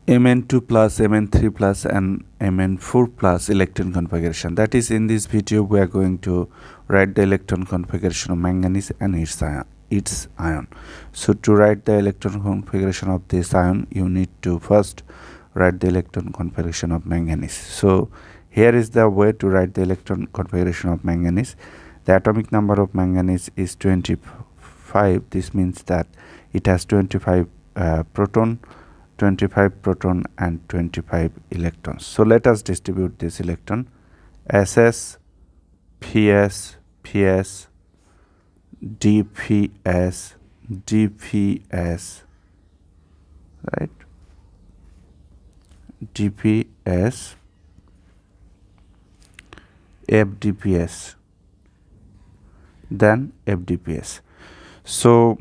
Mn² plus, Mn³ plus and Mn⁴ plus electron configuration. That is, in this video we are going to write the electron configuration of manganese and its ion. So to write the electron configuration of this ion, you need to first write the electron configuration of manganese. So here is the way to write the electron configuration of manganese. The atomic number of manganese is 25. This means that it has 25 proton, 25 proton and 25 electrons. So let us distribute this electron: SS, PS, PS, DPS, DPS, right? DPS, FDPS, then FDPS. So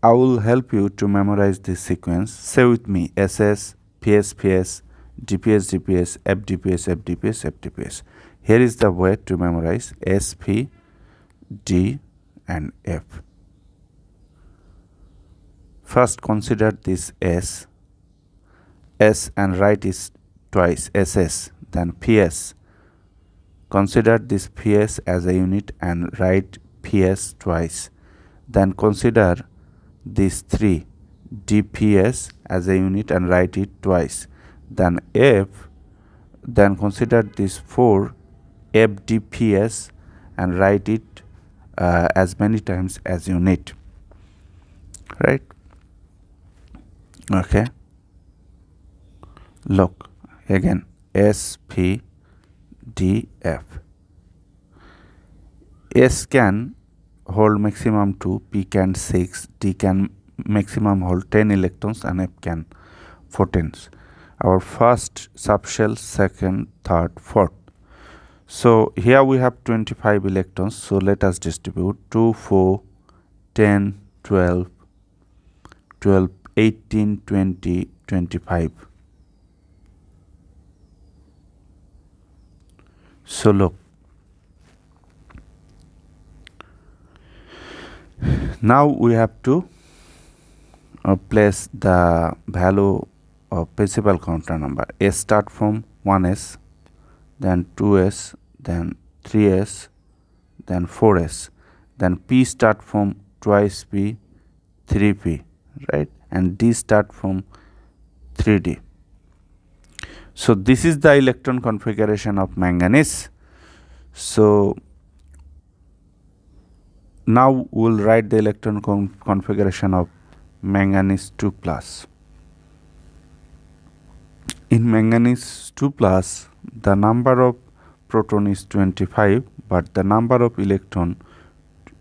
I will help you to memorize this sequence. Say with me: SS, PS, PS, DPS, DPS, FDPS, FDPS, FDPS. Here is the way to memorize SP, D and F. First consider this S and write it twice, SS, then PS. Consider this PS as a unit and write PS twice. Then consider these 3 DPS as a unit and write it twice. Then F, then consider this 4 FDPS and write it as many times as you need, right? Okay, look again: SP, D, F. S can hold maximum 2, P can 6, D can maximum hold 10 electrons and F can 14. Our first subshell, second, third, fourth. So here we have 25 electrons. So let us distribute 2, 4, 10, 12, 12, 18, 20, 25. So look, now we have to place the value of principal counter number. S start from 1s, then 2s, then 3s, then 4s, then P start from twice P, 3p, right? And D start from 3d. So this is the electron configuration of manganese. So now we'll write the electron configuration of Manganese² plus. In Manganese² plus, the number of proton is 25, but the number of electron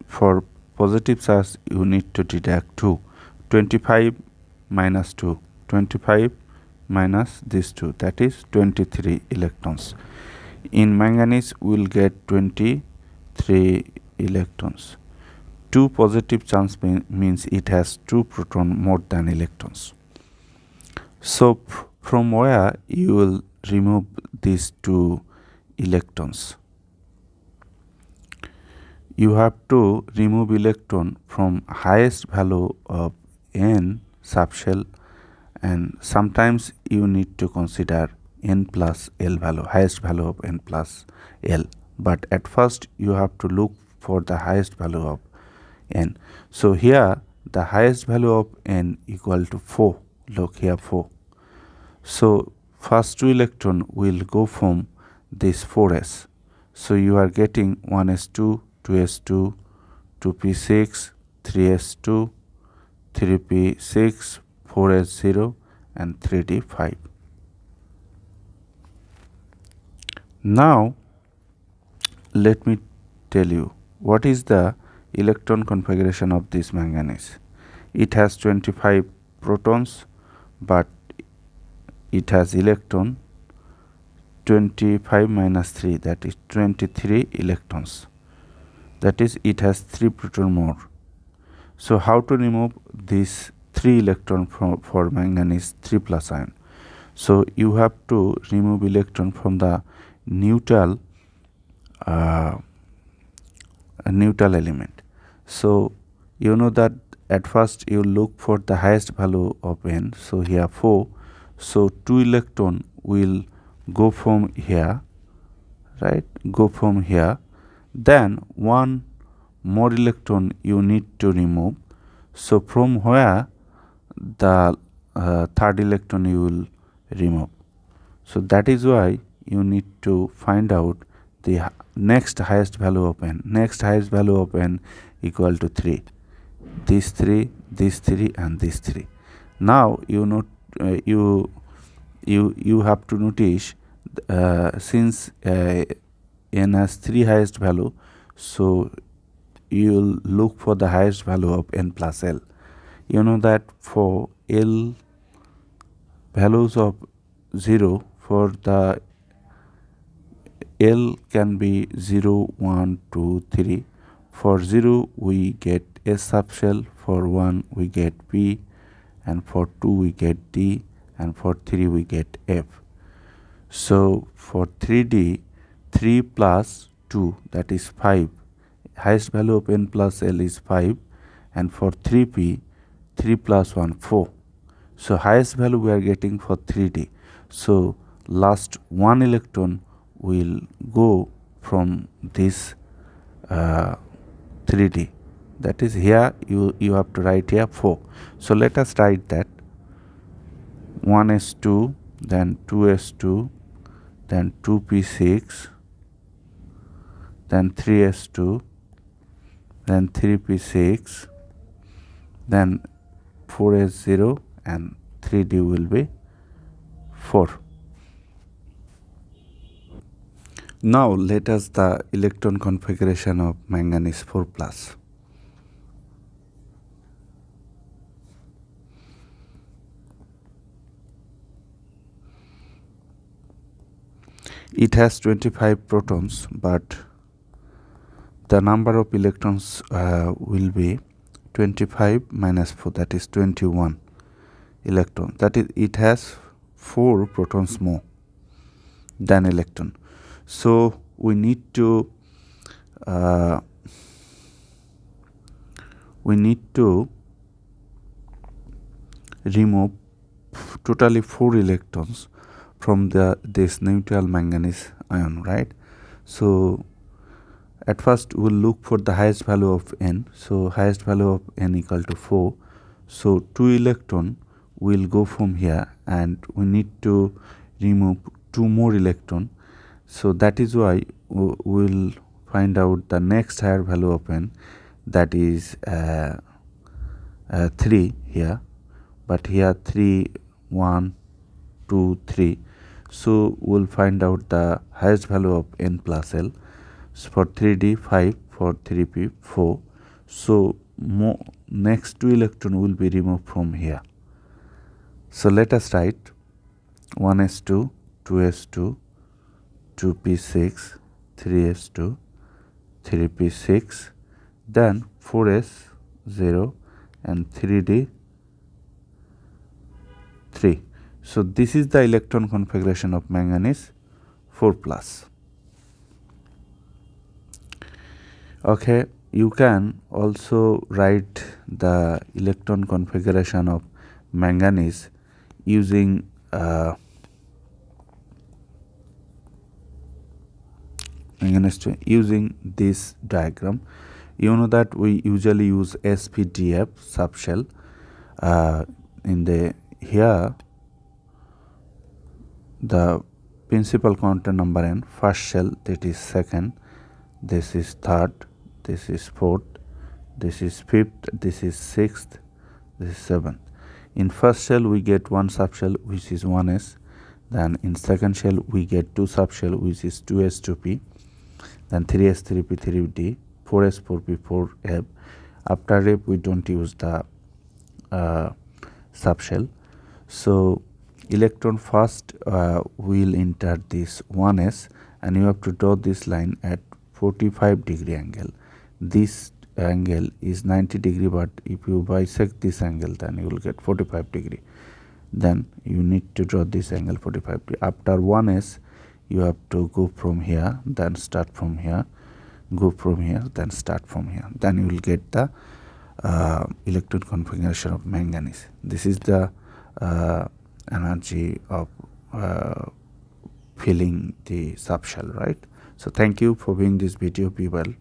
for positive charge you need to deduct 2. 25 minus 2, 25 minus this 2, that is 23 electrons. In manganese we will get 23 electrons. 2 positive charge means it has 2 proton more than electrons. So from where you will remove these 2 electrons? You have to remove electron from highest value of N subshell, and sometimes you need to consider N plus L value, highest value of N plus L. But at first you have to look for the highest value of N. So here the highest value of N equal to 4. Look here, 4. So first 2 electron will go from this 4s. So you are getting 1s2, 2s2, 2p6, 3s2, 3p6, 4s0 and 3d5. Now let me tell you what is the electron configuration of this manganese. It has 25 protons, but it has electron 25 minus 3, that is 23 electrons. That is, it has 3 proton more. So how to remove this 3 electron for Manganese³ plus ion? So you have to remove electron from the neutral element. So you know that at first you look for the highest value of N. So here 4. So 2 electron will go from here, right? Go from here. Then 1 more electron you need to remove. So from where the third electron you will remove. So that is why you need to find out the next highest value of n. Next highest value of n equal to 3. These 3, these 3 and these 3. Now you have to notice since n has 3 highest value, so you will look for the highest value of n plus l. You know that for l values of 0, for the L can be 0, 1, 2, 3. For 0 we get S subshell, for 1 we get P, and for 2 we get D, and for 3 we get F. So for 3D, 3 plus 2, that is 5. Highest value of n plus L is 5, and for 3P, 3 plus 1, 4. So highest value we are getting for 3D. So last 1 electron will go from this 3D. That is, here you have to write here 4. So let us write that 1s2, then 2s2, then 2p6, then 3s2, then 3p6, then 4s0, and 3d will be 4. Now let us the electron configuration of manganese 4 plus. It has 25 protons, but the number of electrons will be 25 minus 4, that is 21 electron. That is, it has 4 protons more than electron. So we need to remove totally 4 electrons from this neutral manganese ion, right? So at first we'll look for the highest value of n. So highest value of n equal to 4. So 2 electron will go from here, and we need to remove 2 more electron. So that is why we'll find out the next higher value of n, that is 3 here, but here 3, 1, 2, 3. So we'll find out the highest value of n plus l. So for 3d 5, for 3p 4. So next 2 electron will be removed from here. So let us write 1s2, 2s2, 2p6, 3s2, 3p6, then 4s0, and 3d 3. So this is the electron configuration of manganese 4 plus. Okay, you can also write the electron configuration of manganese using using this diagram. You know that we usually use SPDF subshell. In the here the principal quantum number n, first shell, that is second, this is third, this is fourth, this is fifth, this is sixth, this is seventh. In first shell we get one subshell which is 1s, then in second shell we get 2 subshell which is 2s 2p, then 3s 3p 3d, 4s 4p 4f. After f we don't use the subshell. So electron first will enter this 1s, and you have to draw this line at 45 degree angle. This angle is 90 degree, but if you bisect this angle then you will get 45 degree. Then you need to draw this angle 45 degree. After 1s you have to go from here, then start from here, go from here, then start from here. Then you will get the electron configuration of manganese. This is the energy of filling the subshell, right? So thank you for viewing this video. Be well.